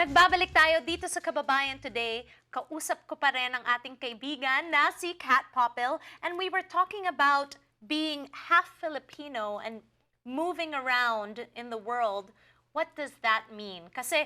Nagbabalik tayo dito sa Kababayan Today. Kausap ko pa rin ang ating kaibigan na si Popiel, and we were talking about being half Filipino and moving around in the world. What does that mean? Kasi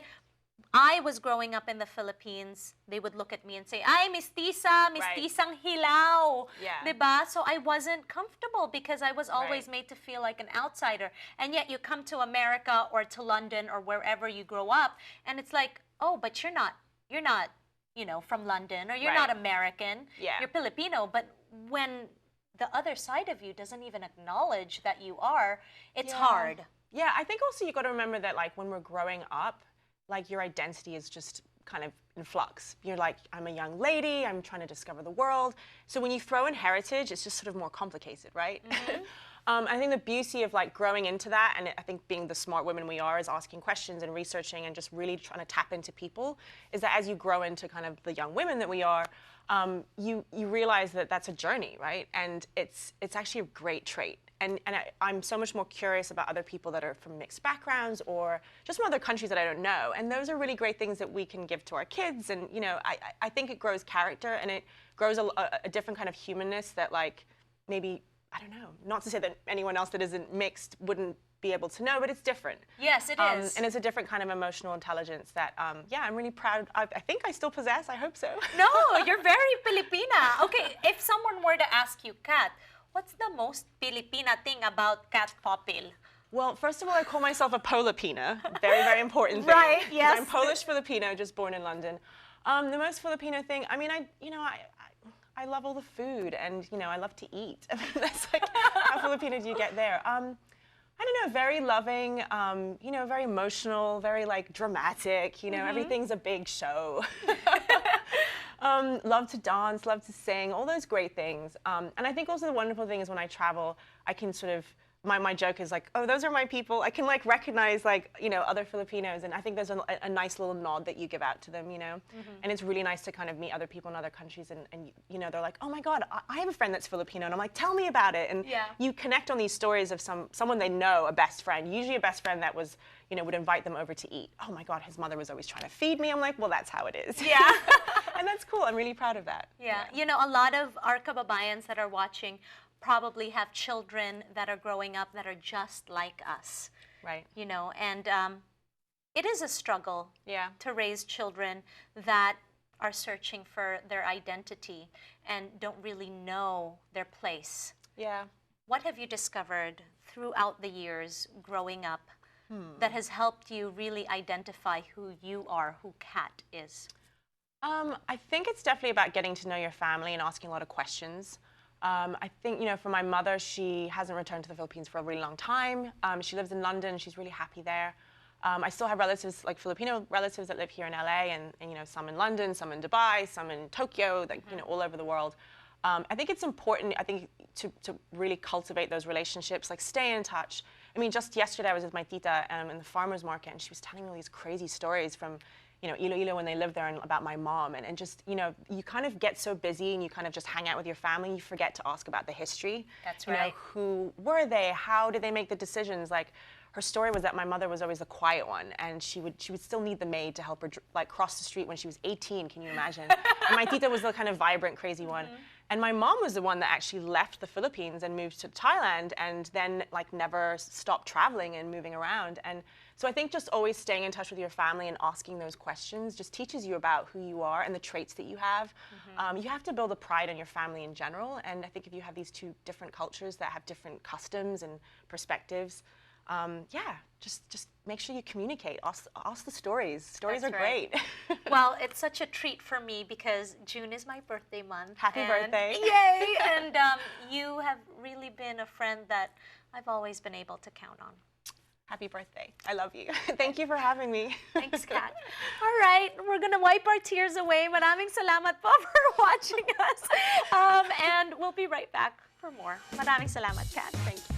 I was growing up in the Philippines, they would look at me and say, "Ay, mestiza, mestisang hilaw." Yeah. Diba? So I wasn't comfortable because I was always made to feel like an outsider. And yet you come to America or to London or wherever you grow up, and it's like, "Oh, but you're not, you know, from London, or you're not American. Yeah. You're Filipino." But when the other side of you doesn't even acknowledge that you are, it's hard. Yeah, I think also you got to remember that, like, when we're growing up, like, your identity is just kind of in flux. You're like, I'm a young lady, I'm trying to discover the world. So when you throw in heritage, it's just sort of more complicated, right? Mm-hmm. I think the beauty of, like, growing into that, and I think being the smart women we are, is asking questions and researching and just really trying to tap into people, is that as you grow into kind of the young women that we are, you realize that that's a journey, right? And it's actually a great trait. And I'm so much more curious about other people that are from mixed backgrounds or just from other countries that I don't know. And those are really great things that we can give to our kids. And, you know, I think it grows character, and it grows a different kind of humanness that, like, maybe, I don't know, not to say that anyone else that isn't mixed wouldn't be able to know, but it's different. Yes, it is. And it's a different kind of emotional intelligence that, yeah, I'm really proud. I think I still possess. I hope so. No, you're very Filipina. Okay, if someone were to ask you, Kat, what's the most Filipina thing about Popiel? Well, first of all, I call myself a Polipina. Very, very important thing. Right, yes. I'm Polish-Filipino, just born in London. The most Filipino thing, I mean, I love all the food, and, you know, I love to eat. I mean, that's like, how Filipino do you get there? I don't know, very loving, you know, very emotional, very, like, dramatic, you know, everything's a big show. Love to dance, love to sing, all those great things. And I think also the wonderful thing is when I travel, I can sort of, my joke is like, oh, those are my people. I can, like, recognize, like, you know, other Filipinos, and I think there's a nice little nod that you give out to them, you know. And it's really nice to kind of meet other people in other countries, and you know, they're like, oh my God, I have a friend that's Filipino, and I'm like, tell me about it. And you connect on these stories of someone they know, a best friend, usually a best friend that was, you know, would invite them over to eat. Oh my God, his mother was always trying to feed me. I'm like, well, that's how it is. Yeah. And that's cool. I'm really proud of that. Yeah. You know, a lot of our kababayans that are watching probably have children that are growing up that are just like us. Right. You know, and it is a struggle to raise children that are searching for their identity and don't really know their place. Yeah. What have you discovered throughout the years growing up that has helped you really identify who you are, who Kat is? I think it's definitely about getting to know your family and asking a lot of questions. I think, you know, for my mother, she hasn't returned to the Philippines for a really long time. She lives in London. She's really happy there. I still have relatives, like Filipino relatives that live here in LA, and you know, some in London, some in Dubai, some in Tokyo, like, you know, all over the world. I think it's important, I think, to really cultivate those relationships, like stay in touch. I mean, just yesterday I was with my tita in the farmer's market, and she was telling me all these crazy stories from, you know, Iloilo when they lived there, and about my mom. And just, you know, you kind of get so busy and you kind of just hang out with your family, you forget to ask about the history. That's right. You know, who were they? How did they make the decisions? Like, her story was that my mother was always the quiet one, and she would still need the maid to help her, like, cross the street when she was 18, can you imagine? And my tita was the kind of vibrant, crazy one. And my mom was the one that actually left the Philippines and moved to Thailand, and then, like, never stopped traveling and moving around. And so I think just always staying in touch with your family and asking those questions just teaches you about who you are and the traits that you have. You have to build a pride in your family in general, and I think if you have these two different cultures that have different customs and perspectives, yeah, just make sure you communicate. Ask the stories. Stories are great. Well, it's such a treat for me because June is my birthday month. Happy birthday. Yay! And you have really been a friend that I've always been able to count on. Happy birthday. I love you. Thank you for having me. Thanks, Kat. All right, we're going to wipe our tears away. Maraming salamat po for watching us. And we'll be right back for more. Maraming salamat, Kat. Thank you.